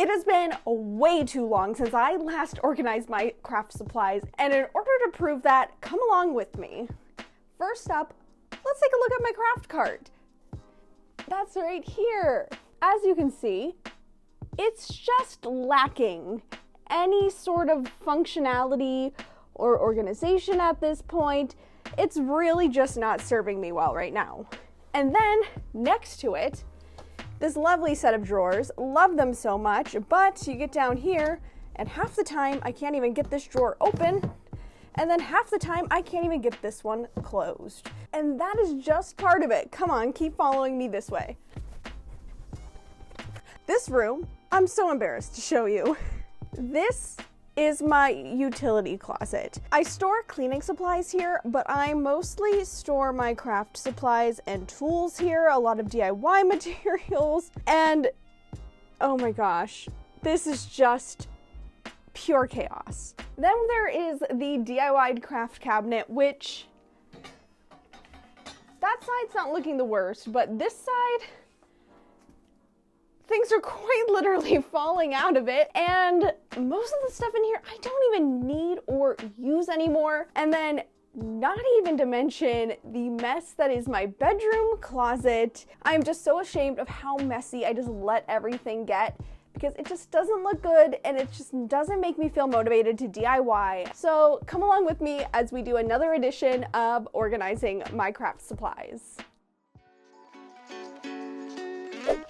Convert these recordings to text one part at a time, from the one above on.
It has been way too long since I last organized my craft supplies, and in order to prove that, come along with me. First up, let's take a look at my craft cart. That's right here. As you can see, it's just lacking any sort of functionality or organization at this point. It's really just not serving me well right now. And then next to it, this lovely set of drawers. Love them so much, but you get down here and half the time I can't even get this drawer open, and then half the time I can't even get this one closed. And that is just part of it. Come on, keep following me this way. This room, I'm so embarrassed to show you. This is my utility closet. I store cleaning supplies here, but I mostly store my craft supplies and tools here, a lot of DIY materials, and oh my gosh, this is just pure chaos. Then there is the DIY craft cabinet, which that side's not looking the worst, but this side, things are quite literally falling out of it, and most of the stuff in here I don't even need or use anymore. And then not even to mention the mess that is my bedroom closet. I'm just so ashamed of how messy I just let everything get, because it just doesn't look good and it just doesn't make me feel motivated to DIY. So come along with me as we do another edition of organizing my craft supplies.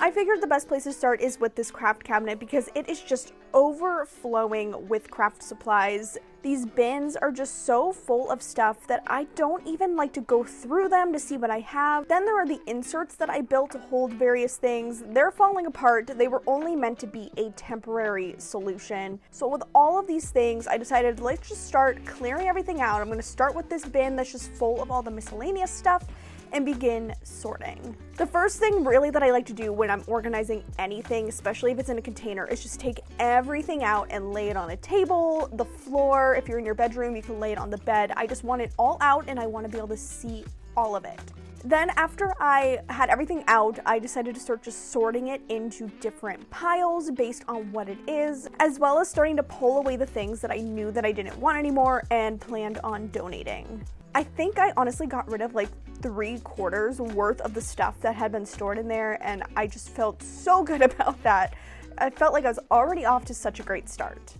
I figured the best place to start is with this craft cabinet because it is just overflowing with craft supplies. These bins are just so full of stuff that I don't even like to go through them to see what I have. Then there are the inserts that I built to hold various things. They're falling apart. They were only meant to be a temporary solution. So with all of these things, I decided let's just start clearing everything out. I'm going to start with this bin that's just full of all the miscellaneous stuff and begin sorting. The first thing really that I like to do when I'm organizing anything, especially if it's in a container, is just take everything out and lay it on a table, the floor. If you're in your bedroom, you can lay it on the bed. I just want it all out and I want to be able to see all of it. Then after I had everything out, I decided to start just sorting it into different piles based on what it is, as well as starting to pull away the things that I knew that I didn't want anymore and planned on donating. I think I honestly got rid of like 3/4 worth of the stuff that had been stored in there, and I just felt so good about that. I felt like I was already off to such a great start.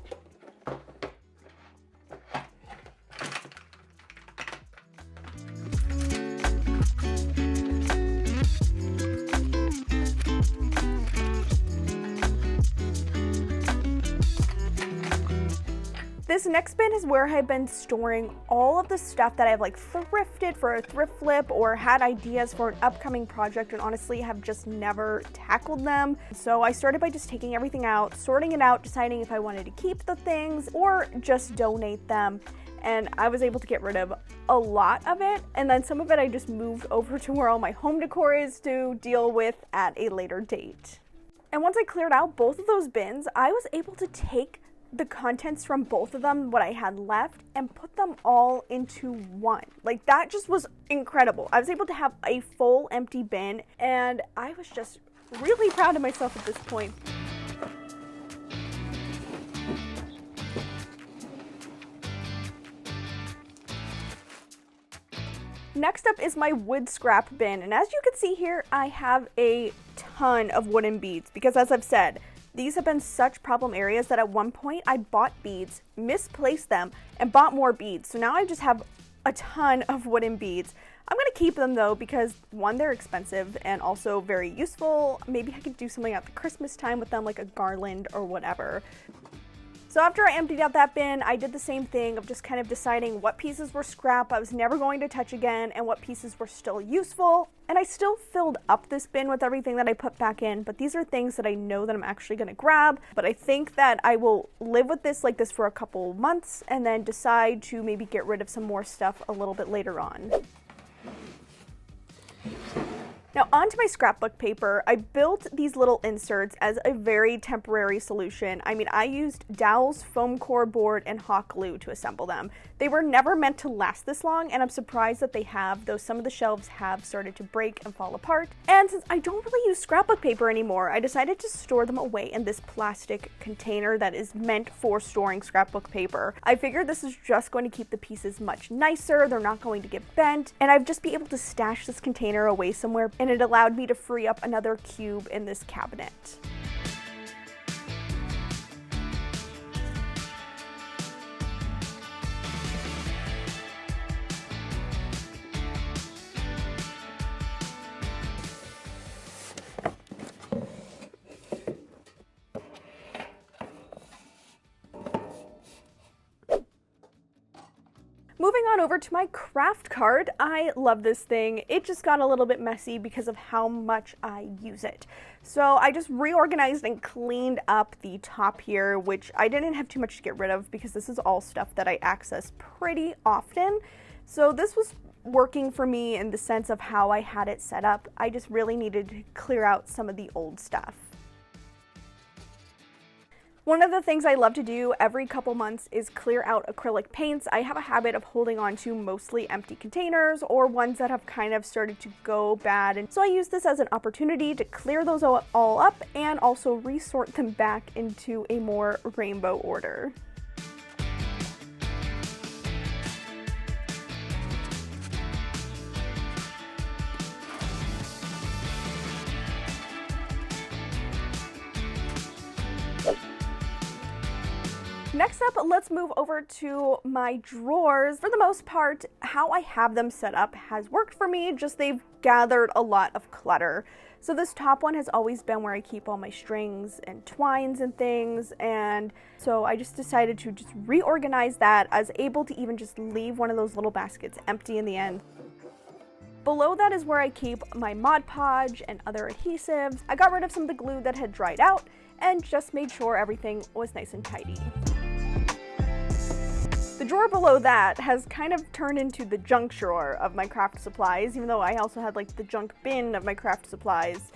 This next bin is where I've been storing all of the stuff that I've like thrifted for a thrift flip or had ideas for an upcoming project and honestly have just never tackled them. So I started by just taking everything out, sorting it out, deciding if I wanted to keep the things or just donate them. And I was able to get rid of a lot of it. And then some of it I just moved over to where all my home decor is to deal with at a later date. And once I cleared out both of those bins, I was able to take the contents from both of them, what I had left, and put them all into one. Like, that just was incredible. I was able to have a full empty bin, and I was just really proud of myself at this point. Next up is my wood scrap bin, and as you can see here, I have a ton of wooden beads because, as I've said, these have been such problem areas that at one point I bought beads, misplaced them, and bought more beads. So now I just have a ton of wooden beads. I'm gonna keep them though because one, they're expensive and also very useful. Maybe I could do something at the Christmas time with them, like a garland or whatever. So after I emptied out that bin, I did the same thing of just kind of deciding what pieces were scrap I was never going to touch again and what pieces were still useful. And I still filled up this bin with everything that I put back in, but these are things that I know that I'm actually gonna grab. But I think that I will live with this like this for a couple months and then decide to maybe get rid of some more stuff a little bit later on. Now onto my scrapbook paper. I built these little inserts as a very temporary solution. I mean, I used dowels, foam core board, and hot glue to assemble them. They were never meant to last this long, and I'm surprised that they have, though some of the shelves have started to break and fall apart. And since I don't really use scrapbook paper anymore, I decided to store them away in this plastic container that is meant for storing scrapbook paper. I figured this is just going to keep the pieces much nicer, they're not going to get bent, and I'd just be able to stash this container away somewhere, and it allowed me to free up another cube in this cabinet. Moving on over to my craft cart, I love this thing. It just got a little bit messy because of how much I use it. So I just reorganized and cleaned up the top here, which I didn't have too much to get rid of because this is all stuff that I access pretty often. So this was working for me in the sense of how I had it set up. I just really needed to clear out some of the old stuff. One of the things I love to do every couple months is clear out acrylic paints. I have a habit of holding on to mostly empty containers or ones that have kind of started to go bad, and so I use this as an opportunity to clear those all up and also resort them back into a more rainbow order. Next up, let's move over to my drawers. For the most part, how I have them set up has worked for me, just they've gathered a lot of clutter. So this top one has always been where I keep all my strings and twines and things, and so I just decided to just reorganize that. I was able to even just leave one of those little baskets empty in the end. Below that is where I keep my Mod Podge and other adhesives. I got rid of some of the glue that had dried out and just made sure everything was nice and tidy. The drawer below that has kind of turned into the junk drawer of my craft supplies, even though I also had like the junk bin of my craft supplies.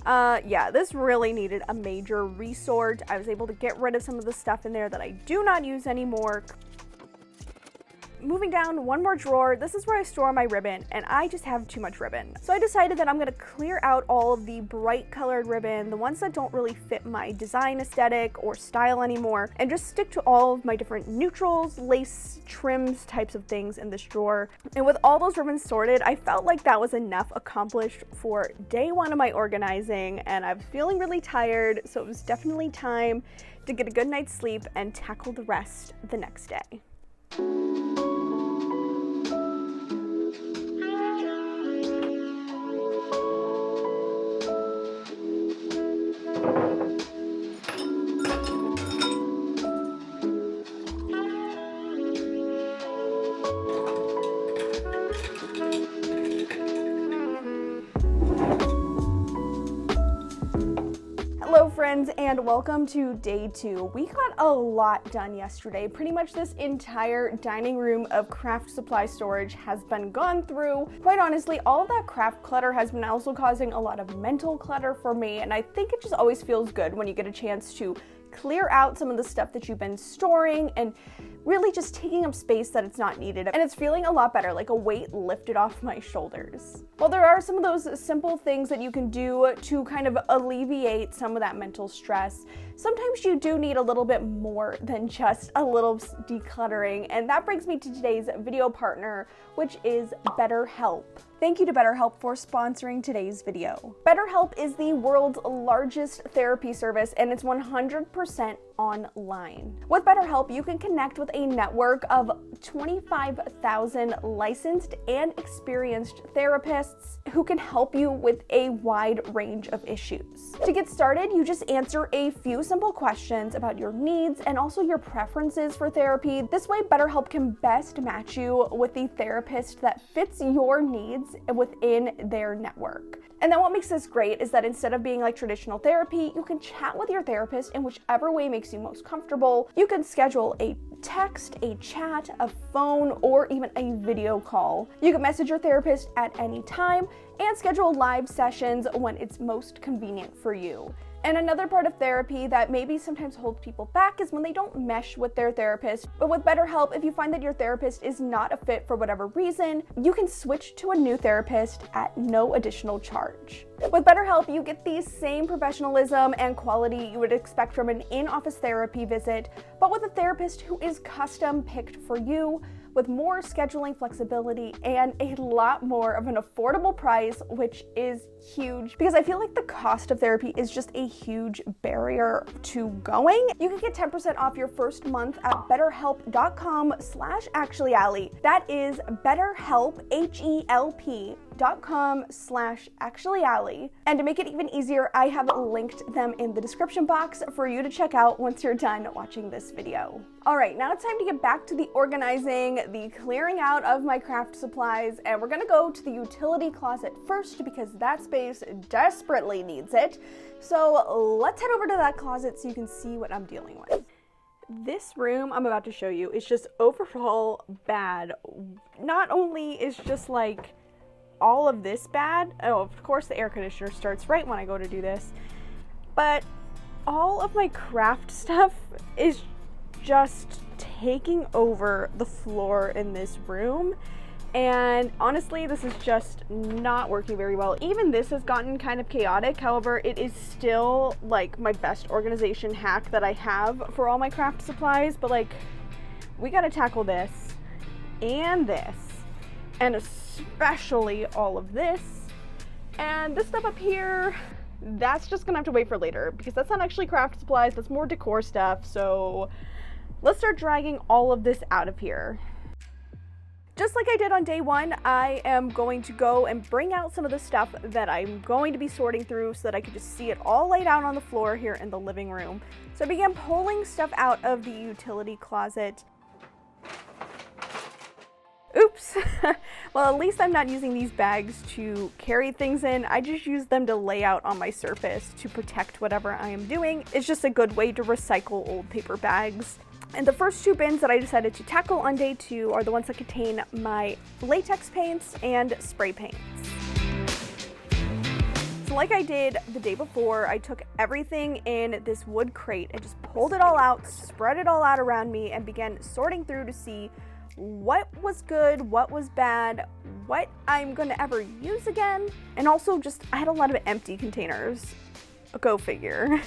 Yeah, this really needed a major resort. I was able to get rid of some of the stuff in there that I do not use anymore. Moving down one more drawer, this is where I store my ribbon, and I just have too much ribbon. So I decided that I'm gonna clear out all of the bright colored ribbon, the ones that don't really fit my design aesthetic or style anymore, and just stick to all of my different neutrals, lace, trims types of things in this drawer. And with all those ribbons sorted, I felt like that was enough accomplished for day one of my organizing, and I'm feeling really tired, so it was definitely time to get a good night's sleep and tackle the rest the next day. Hello friends, and welcome to day 2. We got a lot done yesterday. Pretty much this entire dining room of craft supply storage has been gone through. Quite honestly, all of that craft clutter has been also causing a lot of mental clutter for me, and I think it just always feels good when you get a chance to clear out some of the stuff that you've been storing and really just taking up space that it's not needed. And it's feeling a lot better, like a weight lifted off my shoulders. While there are some of those simple things that you can do to kind of alleviate some of that mental stress, sometimes you do need a little bit more than just a little decluttering. And that brings me to today's video partner, which is BetterHelp. Thank you to BetterHelp for sponsoring today's video. BetterHelp is the world's largest therapy service, and it's 100% online. With BetterHelp, you can connect with a network of 25,000 licensed and experienced therapists who can help you with a wide range of issues. To get started, you just answer a few simple questions about your needs and also your preferences for therapy. This way, BetterHelp can best match you with the therapist that fits your needs therapists within their network. And then what makes this great is that instead of being like traditional therapy, you can chat with your therapist in whichever way makes you most comfortable. You can schedule a text, a chat, a phone, or even a video call. You can message your therapist at any time and schedule live sessions when it's most convenient for you. And another part of therapy that maybe sometimes holds people back is when they don't mesh with their therapist. But with BetterHelp, if you find that your therapist is not a fit for whatever reason, you can switch to a new therapist at no additional charge. With BetterHelp, you get the same professionalism and quality you would expect from an in-office therapy visit, but with a therapist who is custom picked for you, with more scheduling flexibility and a lot more of an affordable price, which is huge because I feel like the cost of therapy is just a huge barrier to going. You can get 10% off your first month at betterhelp.com/actuallyalli. That is BetterHelp, HELP.com/actuallyalli. And to make it even easier, I have linked them in the description box for you to check out once you're done watching this video. All right, now it's time to get back to the organizing, the clearing out of my craft supplies, and we're gonna go to the utility closet first because that space desperately needs it. So let's head over to that closet so you can see what I'm dealing with. This room I'm about to show you is just overall bad. Not only is just like all of this bad, oh, of course the air conditioner starts right when I go to do this, but all of my craft stuff is just taking over the floor in this room, and honestly this is just not working very well. Even this has gotten kind of chaotic. However, it is still like my best organization hack that I have for all my craft supplies, but like we gotta tackle this and especially all of this, and this stuff up here, that's just gonna have to wait for later because that's not actually craft supplies, that's more decor stuff. So let's start dragging all of this out of here. Just like I did on day one, I am going to go and bring out some of the stuff that I'm going to be sorting through so that I can just see it all laid out on the floor here in the living room. So I began pulling stuff out of the utility closet. Oops. Well, at least I'm not using these bags to carry things in. I just use them to lay out on my surface to protect whatever I am doing. It's just a good way to recycle old paper bags. And the first two bins that I decided to tackle on day two are the ones that contain my latex paints and spray paints. So like I did the day before, I took everything in this wood crate and just pulled it all out, spread it all out around me, and began sorting through to see what was good, what was bad, what I'm gonna ever use again, and also just I had a lot of empty containers. Go figure.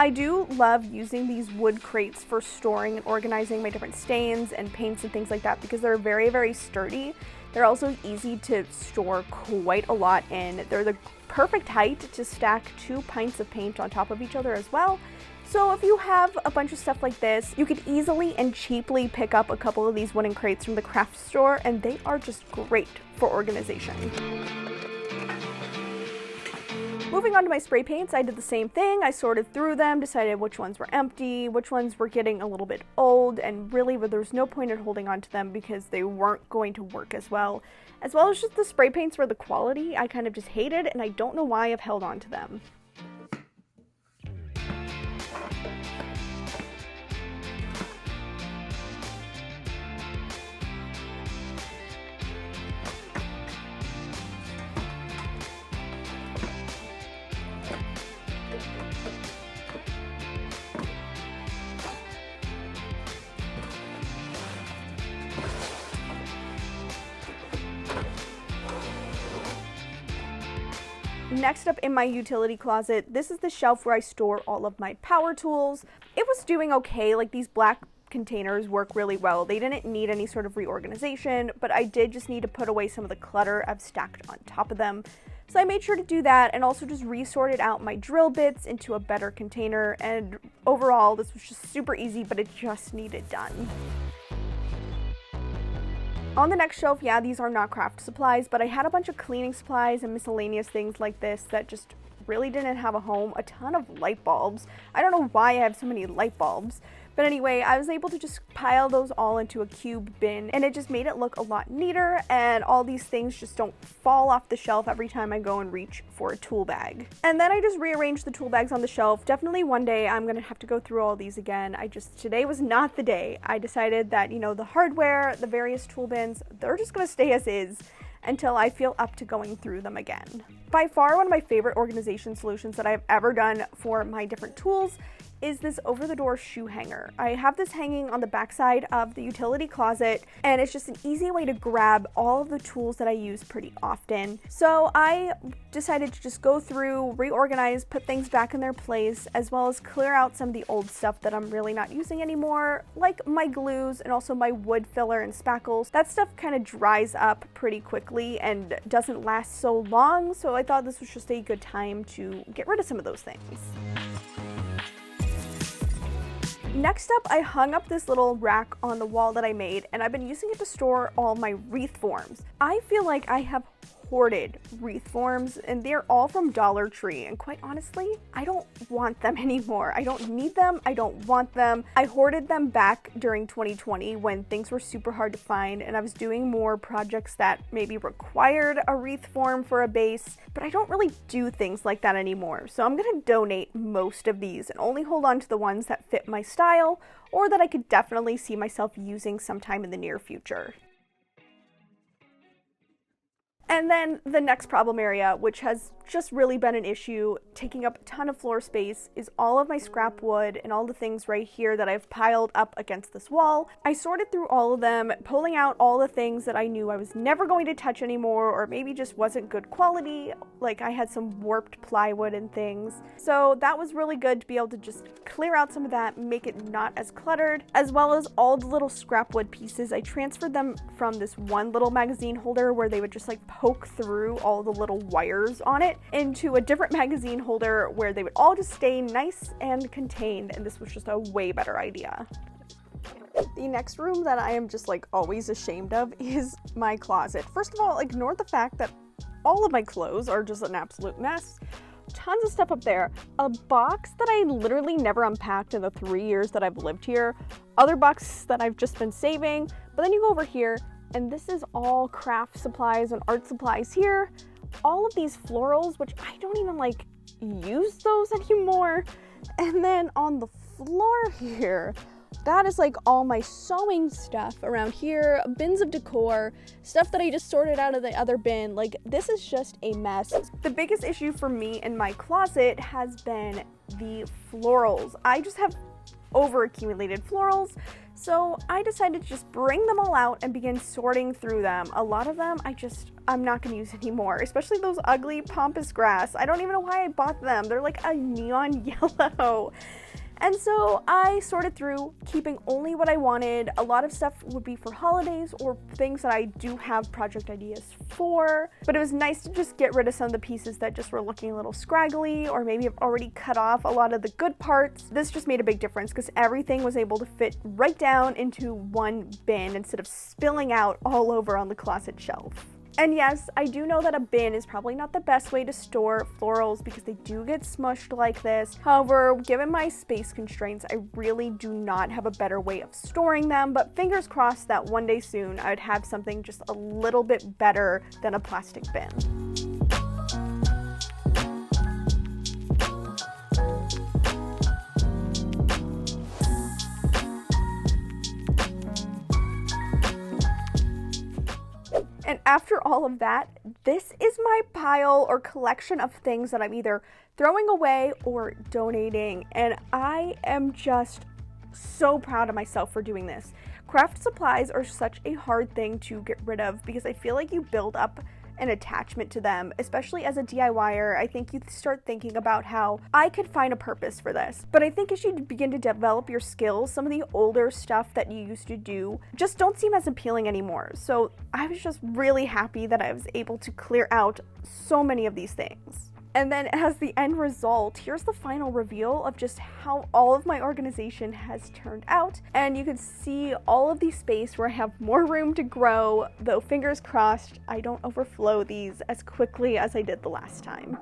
I do love using these wood crates for storing and organizing my different stains and paints and things like that because they're very, very sturdy. They're also easy to store quite a lot in. They're the perfect height to stack 2 pints of paint on top of each other as well. So if you have a bunch of stuff like this, you could easily and cheaply pick up a couple of these wooden crates from the craft store, and they are just great for organization. Moving on to my spray paints, I did the same thing. I sorted through them, decided which ones were empty, which ones were getting a little bit old, and really there's no point in holding on to them because they weren't going to work as well as just the spray paints were the quality I kind of just hated, and I don't know why I've held on to them. Next up in my utility closet, this is the shelf where I store all of my power tools. It was doing okay, like these black containers work really well. They didn't need any sort of reorganization, but I did just need to put away some of the clutter I've stacked on top of them. So I made sure to do that and also just resorted out my drill bits into a better container, and overall this was just super easy, but it just needed done. On the next shelf, yeah, these are not craft supplies, but I had a bunch of cleaning supplies and miscellaneous things like this that just really didn't have a home. A ton of light bulbs. I don't know why I have so many light bulbs, But anyway, I was able to just pile those all into a cube bin, and it just made it look a lot neater, and all these things just don't fall off the shelf every time I go and reach for a tool bag. And then I just rearranged the tool bags on the shelf. Definitely one day I'm gonna have to go through all these again. Today was not the day. I decided that, you know, the hardware, the various tool bins, they're just gonna stay as is until I feel up to going through them again. By far, one of my favorite organization solutions that I've ever done for my different tools is this over-the-door shoe hanger. I have this hanging on the backside of the utility closet, and it's just an easy way to grab all of the tools that I use pretty often. So I decided to just go through, reorganize, put things back in their place, as well as clear out some of the old stuff that I'm really not using anymore, like my glues and also my wood filler and spackles. That stuff kind of dries up pretty quickly and doesn't last so long, so I thought this was just a good time to get rid of some of those things. Next up, I hung up this little rack on the wall that I made, and I've been using it to store all my wreath forms. I feel like I have hoarded wreath forms, and they're all from Dollar Tree, and quite honestly, I don't want them anymore. I don't need them. I don't want them. I hoarded them back during 2020 when things were super hard to find, and I was doing more projects that maybe required a wreath form for a base, but I don't really do things like that anymore. So I'm gonna donate most of these and only hold on to the ones that fit my style or that I could definitely see myself using sometime in the near future. And then the next problem area, which has just really been an issue, taking up a ton of floor space, is all of my scrap wood and all the things right here that I've piled up against this wall. I sorted through all of them, pulling out all the things that I knew I was never going to touch anymore, or maybe just wasn't good quality, like I had some warped plywood and things. So that was really good to be able to just clear out some of that, make it not as cluttered, as well as all the little scrap wood pieces. I transferred them from this one little magazine holder where they would just like poke through all the little wires on it into a different magazine holder where they would all just stay nice and contained, and this was just a way better idea. The next room that I am just like always ashamed of is my closet. First of all, ignore the fact that all of my clothes are just an absolute mess. Tons of stuff up there. A box that I literally never unpacked in the 3 years that I've lived here. Other boxes that I've just been saving. But then you go over here, and this is all craft supplies and art supplies here. All of these florals, which I don't even like use those anymore. And then on the floor here, that is like all my sewing stuff around here, bins of decor, stuff that I just sorted out of the other bin. Like, this is just a mess. The biggest issue for me in my closet has been the florals. I just have over-accumulated florals, so I decided to just bring them all out and begin sorting through them. A lot of them I'm not gonna use anymore, especially those ugly pampas grass. I don't even know why I bought them. They're like a neon yellow. And so I sorted through, keeping only what I wanted. A lot of stuff would be for holidays or things that I do have project ideas for, but it was nice to just get rid of some of the pieces that just were looking a little scraggly, or maybe I've already cut off a lot of the good parts. This just made a big difference because everything was able to fit right down into one bin instead of spilling out all over on the closet shelf. And yes, I do know that a bin is probably not the best way to store florals because they do get smushed like this. However, given my space constraints, I really do not have a better way of storing them, but fingers crossed that one day soon I would have something just a little bit better than a plastic bin. And after all of that, this is my pile or collection of things that I'm either throwing away or donating. And I am just so proud of myself for doing this. Craft supplies are such a hard thing to get rid of because I feel like you build up an attachment to them, especially as a DIYer. I think you start thinking about how I could find a purpose for this. But I think as you begin to develop your skills, some of the older stuff that you used to do just don't seem as appealing anymore. So I was just really happy that I was able to clear out so many of these things. And then as the end result, here's the final reveal of just how all of my organization has turned out. And you can see all of the space where I have more room to grow, though fingers crossed I don't overflow these as quickly as I did the last time.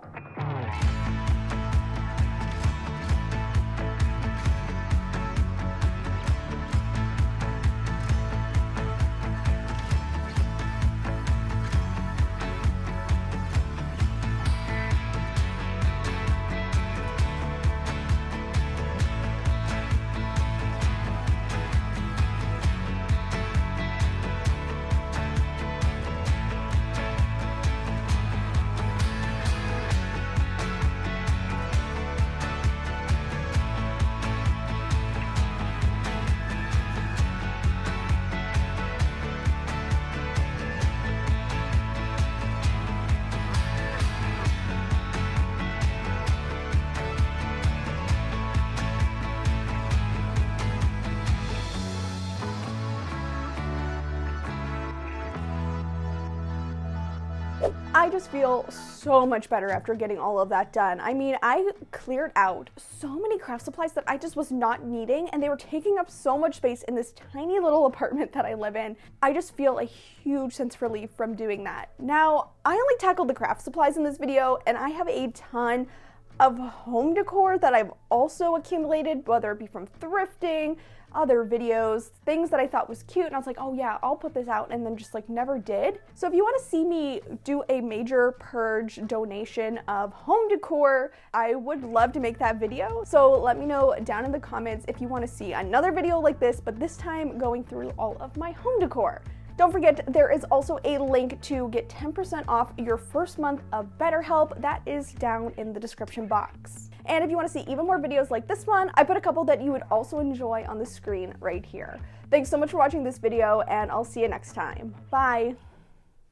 I just feel so much better after getting all of that done. I mean, I cleared out so many craft supplies that I just was not needing, and they were taking up so much space in this tiny little apartment that I live in. I just feel a huge sense of relief from doing that. Now, I only tackled the craft supplies in this video, and I have a ton of home decor that I've also accumulated, whether it be from thrifting, other videos, things that I thought was cute, and I was like, oh yeah, I'll put this out, and then just like never did. So if you want to see me do a major purge donation of home decor, I would love to make that video. So let me know down in the comments if you want to see another video like this, but this time going through all of my home decor. Don't forget, there is also a link to get 10% off your first month of BetterHelp. That is down in the description box. And if you want to see even more videos like this one, I put a couple that you would also enjoy on the screen right here. Thanks so much for watching this video, and I'll see you next time. Bye!